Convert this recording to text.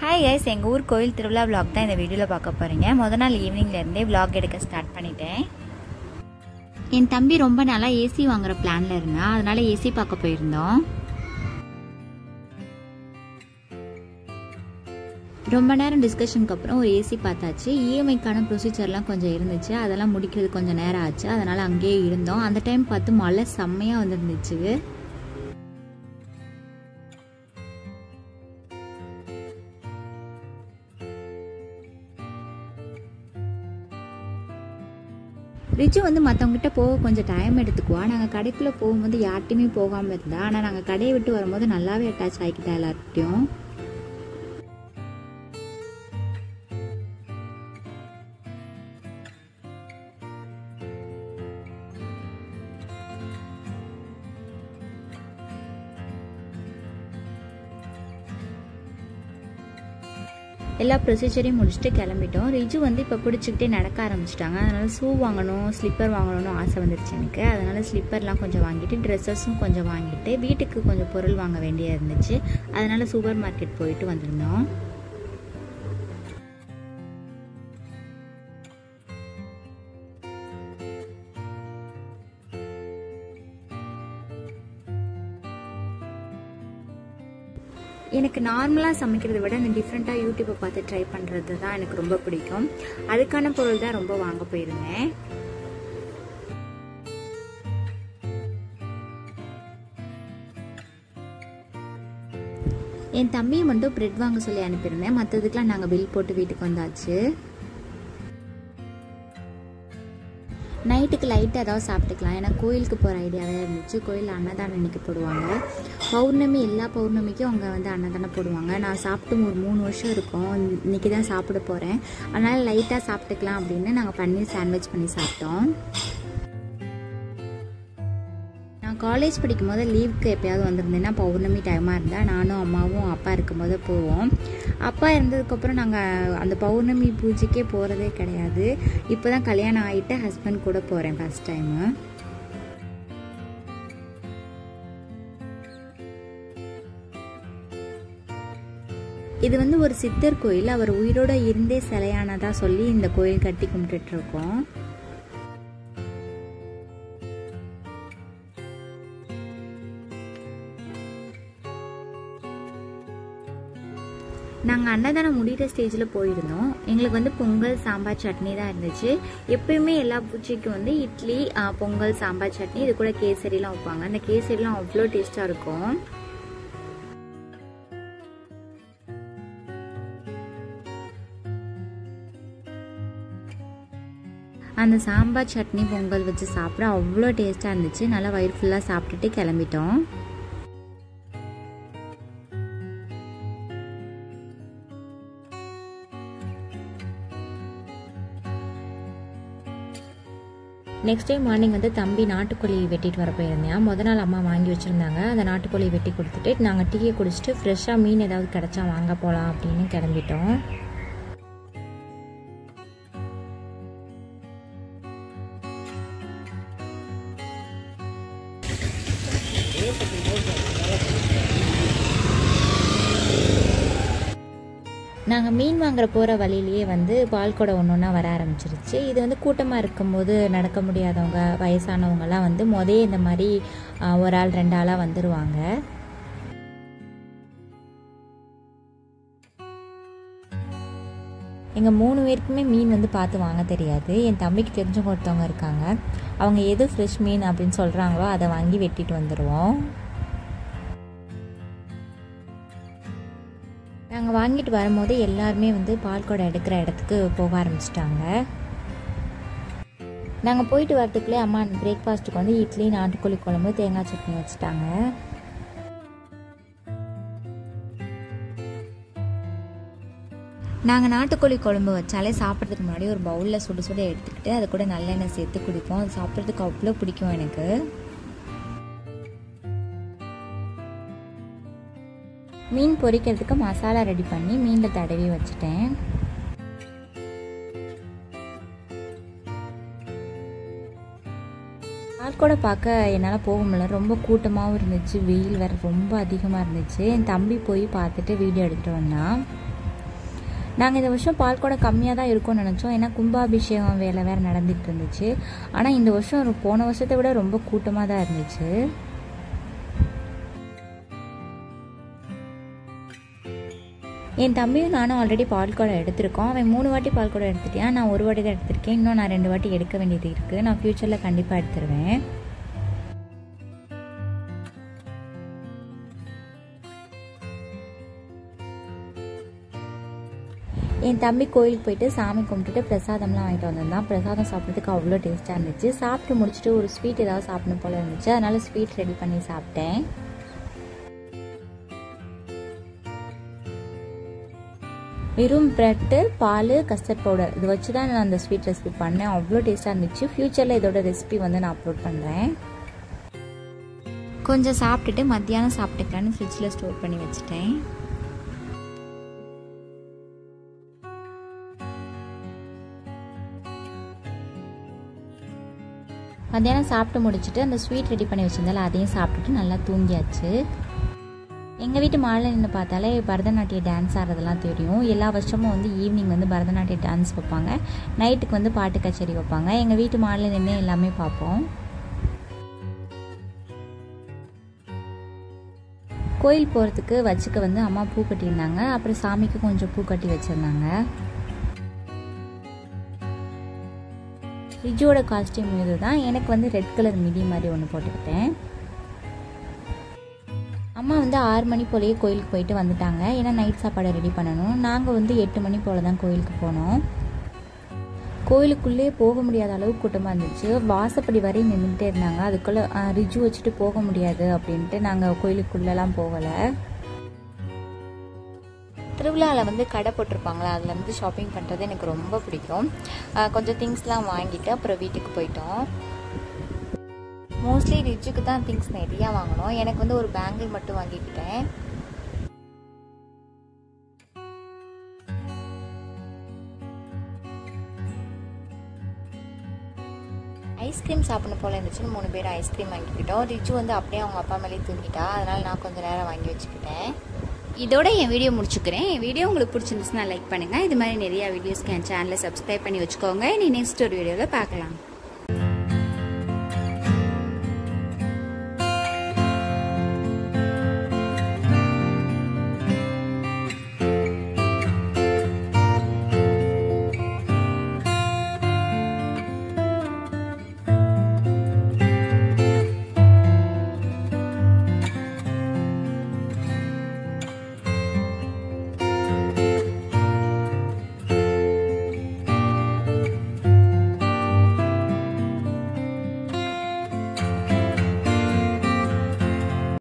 Hi guys, எங்கள் ஊர் கோயில் திருவிழா vlog தான் இந்த வீடியோவில் பார்க்க போகிறீங்க. முதல் நாள் ஈவினிங்லேருந்தே vlog எடுக்க ஸ்டார்ட் பண்ணிட்டேன். என் தம்பி ரொம்ப நாளாக ஏசி வாங்குற பிளானில் இருந்தான், அதனால் ஏசி பார்க்க போயிருந்தோம். ரொம்ப நேரம் டிஸ்கஷனுக்கு அப்புறம் ஒரு ஏசி பார்த்தாச்சு. இஎம்ஐக்கான ப்ரொசீஜர்லாம் கொஞ்சம் இருந்துச்சு, அதெல்லாம் முடிக்கிறது கொஞ்சம் நேரம் ஆச்சு. அதனால் அங்கேயே இருந்தோம். அந்த டைம் பார்த்து மழை செம்மையாக வந்துருந்துச்சு. ரிச்சு மற்றவங்ககிட்ட போக கொஞ்சம் டைம் எடுத்துக்குவா. நாங்கள் கடைக்குள்ளே போகும்போது யார்ட்டையுமே போகாமல் இருந்தா. ஆனால் நாங்கள் கடையை விட்டு வரும்போது நல்லாவே அட்டாச் ஆகிக்கிட்டா எல்லார்ட்டையும். எல்லா ப்ரொசீஜரையும் முடிச்சுட்டு கிளம்பிட்டோம். ரிஜு இப்போ பிடிச்சிக்கிட்டே நடக்க ஆரம்பிச்சிட்டாங்க. அதனால் ஷூ வாங்கணும், ஸ்லிப்பர் வாங்கணும்னு ஆசை வந்துருச்சு எனக்கு. அதனால் ஸ்லிப்பர்லாம் கொஞ்சம் வாங்கிட்டு ட்ரெஸ்ஸஸும் கொஞ்சம் வாங்கிட்டு வீட்டுக்கு கொஞ்சம் பொருள் வாங்க வேண்டியது இருந்துச்சு. அதனால் சூப்பர் மார்க்கெட் போயிட்டு வந்திருந்தோம். எனக்கு நார்மலாக சமைக்கிறத விட இந்த டிஃப்ரெண்ட்டாக யூடியூப்பை பார்த்து ட்ரை பண்ணுறது தான் எனக்கு ரொம்ப பிடிக்கும். அதுக்கான பொருள் தான் ரொம்ப வாங்க போயிருந்தேன். என் தம்பியை மட்டும் பிரெட் வாங்க சொல்லி அனுப்பியிருந்தேன். மற்றதுக்கெலாம் நாங்கள் பில் போட்டு வீட்டுக்கு வந்தாச்சு. நைட்டுக்கு லைட்டாக ஏதாவது சாப்பிட்டுக்கலாம். ஏன்னா கோயிலுக்கு போகிற ஐடியாவே இருந்துச்சு. கோயிலில் அன்னதானம் இன்னைக்கு போடுவாங்க. பௌர்ணமி எல்லா பௌர்ணமிக்கும் அவங்க அன்னதானம் போடுவாங்க. நான் சாப்பிட்டு ஒரு 3 வருஷம் இருக்கும். இன்னைக்கு தான் சாப்பிட போகிறேன். அதனால் லைட்டாக சாப்பிட்டுக்கலாம் அப்படின்னு நாங்கள் பன்னீர் சாண்ட்விச் பண்ணி சாப்பிட்டோம். நான் காலேஜ் படிக்கும் போது லீவுக்கு எப்போயாவது வந்திருந்தேன்னா பௌர்ணமி டைமாக இருந்தால் நானும் அம்மாவும் அப்பா இருக்கும்போது போவோம். அப்பா இருந்ததுக்கப்புறம் நாங்கள் அந்த பௌர்ணமி பூஜைக்கே போகிறதே கிடையாது. இப்போ தான் கல்யாணம் ஆகிட்டு ஹஸ்பண்ட் கூட போகிறேன் ஃபஸ்ட் டைமு. இது ஒரு சித்தர் கோயில். அவர் உயிரோட இருந்தே சிலையானதா சொல்லி இந்த கோயில் கட்டி கும்பிட்டுட்டு இருக்கோம். நாங்கள் அன்னதானம் முடிகிற ஸ்டேஜில் போயிருந்தோம். எங்களுக்கு பொங்கல் சாம்பார் சட்னி தான் இருந்துச்சு. எப்பயுமே எல்லா பூஜைக்கும் இட்லி, பொங்கல், சாம்பார் சட்னி, இது கூட கேசரிலாம் வைப்பாங்க. அந்த கேசரிலாம் அவ்வளோ டேஸ்ட்டாக இருக்கும். அந்த சாம்பார் சட்னி பொங்கல் வச்சு சாப்பிட அவ்வளோ டேஸ்ட்டாக இருந்துச்சு. நல்லா வயிறு ஃபுல்லாக சாப்பிட்டுட்டு கிளம்பிட்டோம். நெக்ஸ்ட் டே மார்னிங் தம்பி நாட்டுக்கோழி வெட்டிட்டு வர போயிருந்தேன். முதல் நாள் அம்மா வாங்கி வச்சுருந்தாங்க. அந்த நாட்டுக்கோழி வெட்டி கொடுத்துட்டு நாங்கள் டீயை குடிச்சிட்டு ஃப்ரெஷ்ஷாக மீன் ஏதாவது கிடச்சா வாங்க போகலாம் அப்படின்னு கிளம்பிட்டோம். நாங்கள் மீன் வாங்குற போகிற வழியிலேயே பால்கொடை ஒன்றா வர ஆரம்பிச்சிருச்சு. இது கூட்டமாக இருக்கும்போது நடக்க முடியாதவங்க, வயசானவங்கலாம் முதல் இந்த மாதிரி ஒரு ஆள் 2 ஆளாக வந்துடுவாங்க. எங்கள் 3 பேருக்குமே மீன் பார்த்து வாங்க தெரியாது. என் தம்பிக்கு தெரிஞ்சவங்க ஒருத்தவங்க இருக்காங்க. அவங்க எது ஃப்ரெஷ் மீன் அப்படின்னு சொல்கிறாங்களோ அதை வாங்கி வெட்டிட்டு வந்துடுவோம். நாங்கள் வாங்கிட்டு வரும்போது எல்லாருமே பால்கொடை எடுக்கிற இடத்துக்கு போக ஆரம்பிச்சிட்டாங்க. நாங்கள் போயிட்டு வரதுக்குள்ளே அம்மா பிரேக்ஃபாஸ்ட்டுக்கு இட்லி, நாட்டுக்கோழி குழம்பு, தேங்காய் சட்னி வச்சுட்டாங்க. நாங்கள் நாட்டுக்கோழி குழம்பு வச்சாலே சாப்பிட்றதுக்கு முன்னாடி ஒரு பவுலில் சுட சுட எடுத்துக்கிட்டு அது கூட நல்லெண்ணெய் சேர்த்து குடிப்போம். அது சாப்பிட்றதுக்கு அவ்வளோ பிடிக்கும் எனக்கு. மீன் பொரிக்கிறதுக்கு மசாலா ரெடி பண்ணி மீனில் தடவி வச்சுட்டேன். பால்கொடை பார்க்க என்னால் போக முடியல. ரொம்ப கூட்டமாகவும் இருந்துச்சு. வெயில் வேறு ரொம்ப அதிகமாக இருந்துச்சு. என் தம்பி போய் பார்த்துட்டு வீடியோ எடுத்துகிட்டு வந்தான். நாங்கள் இந்த வருஷம் பால் குடம் கம்மியாக தான் இருக்கும்னு நினச்சோம். ஏன்னா கும்பாபிஷேகம் வேலை வேறு நடந்துகிட்டு இருந்துச்சு. ஆனால் இந்த வருஷம் போன வருஷத்தை விட ரொம்ப கூட்டமாக தான் இருந்துச்சு. என் தம்பியும் நானும் ஆல்ரெடி பால் குடம் எடுத்திருக்கோம். அவன் 3 வாட்டி பால் குடம் எடுத்துட்டியா, நான் 1 வாட்டி தான் எடுத்திருக்கேன். இன்னும் நான் 2 வாட்டி எடுக்க வேண்டியது இருக்குது. நான் ஃப்யூச்சரில் கண்டிப்பாக எடுத்துருவேன். என் தம்பி கோயிலுக்கு போயிட்டு சாமி கும்பிட்டுட்டு பிரசாதம்லாம் வாங்கிட்டு வந்திருந்தான். பிரசாதம் சாப்பிட்றதுக்கு அவ்வளோ டேஸ்ட்டாக இருந்துச்சு. சாப்பிட்டு முடிச்சுட்டு ஒரு ஸ்வீட் ஏதாவது சாப்பிடணும் போல் இருந்துச்சு. அதனால் ஸ்வீட் ரெடி பண்ணி சாப்பிட்டேன். வெறும் ப்ரெட்டு, பால், கஸ்டர்ட் பவுடர் இது வச்சு தான் நான் அந்த ஸ்வீட் ரெசிபி பண்ணேன். அவ்வளோ டேஸ்ட்டாக இருந்துச்சு. ஃப்யூச்சரில் இதோட ரெசிபி வந்து நான் அப்லோட் பண்ணுறேன். கொஞ்சம் சாப்பிட்டுட்டு மத்தியானம் சாப்பிட்டுக்கலான்னு ஃப்ரிட்ஜில் ஸ்டோர் பண்ணி வச்சுட்டேன். மத்தியானம் சாப்பிட்டு முடிச்சுட்டு அந்த ஸ்வீட் ரெடி பண்ணி வச்சுருந்தால அதையும் சாப்பிட்டுட்டு நல்லா தூங்கியாச்சு. எங்கள் வீட்டு மாலில் நின்று பார்த்தாலே பரதநாட்டிய டான்ஸ் ஆடுறதெல்லாம் தெரியும். எல்லா வருஷமும் வந்து ஈவினிங் வந்து பரதநாட்டிய டான்ஸ் வைப்பாங்க. நைட்டுக்கு வந்து பாட்டு கச்சேரி வைப்பாங்க. எங்கள் வீட்டு மாலில் நின்று எல்லாமே பார்ப்போம். கோயில் போகிறதுக்கு வச்சுக்க வந்து அம்மா பூ கட்டியிருந்தாங்க. அப்புறம் சாமிக்கு கொஞ்சம் பூ கட்டி வச்சுருந்தாங்க. ரிஜுவோட காஸ்டியூம் இது தான். எனக்கு வந்து ரெட் கலர் மிடி மாதிரி ஒன்று போட்டுக்கிட்டேன். அம்மா வந்து 6 மணி போலேயே கோயிலுக்கு போயிட்டு வந்துட்டாங்க. ஏன்னா நைட் சாப்பாடை ரெடி பண்ணணும். நாங்கள் வந்து 8 மணி போல் தான் கோயிலுக்கு போனோம். கோயிலுக்குள்ளே போக முடியாத அளவுக்கு கூட்டமாக இருந்துச்சு. வாசப்படி வரையும் நின்றுட்டே இருந்தாங்க. அதுக்குள்ளே ரிஜு வச்சுட்டு போக முடியாது அப்படின்ட்டு நாங்கள் கோயிலுக்குள்ளெல்லாம் போகலை. திருவிழாவில் வந்து கடை போட்டிருப்பாங்களா, அதில் வந்து ஷாப்பிங் பண்ணுறது எனக்கு ரொம்ப பிடிக்கும். கொஞ்சம் திங்ஸ்லாம் வாங்கிட்டு அப்புறம் வீட்டுக்கு போயிட்டோம். மோஸ்ட்லி ரிஜுக்கு தான் திங்ஸ் நிறையா வாங்கணும். எனக்கு வந்து ஒரு பேங்கிள் மட்டும் வாங்கிக்கிட்டேன். ஐஸ்கிரீம் சாப்பிடணும் போல் இருந்துச்சுன்னு 3 பேர் ஐஸ்கிரீம் வாங்கிக்கிட்டோம். ரிஜு வந்து அப்படியே அவங்க அப்பா மேலே தூங்கிட்டா. அதனால் நான் கொஞ்சம் நேரம் வாங்கி வச்சுக்கிட்டேன். இதோட என் வீடியோ முடிச்சுக்கிறேன். என் வீடியோ உங்களுக்கு பிடிச்சிருந்துச்சுன்னா லைக் பண்ணுங்கள். இது மாதிரி நிறையா வீடியோஸ்க்கு என் சேனலை சப்ஸ்கிரைப் பண்ணி வச்சுக்கோங்க. நீ நெக்ஸ்ட் ஒரு வீடியோவில் பார்க்கலாம்.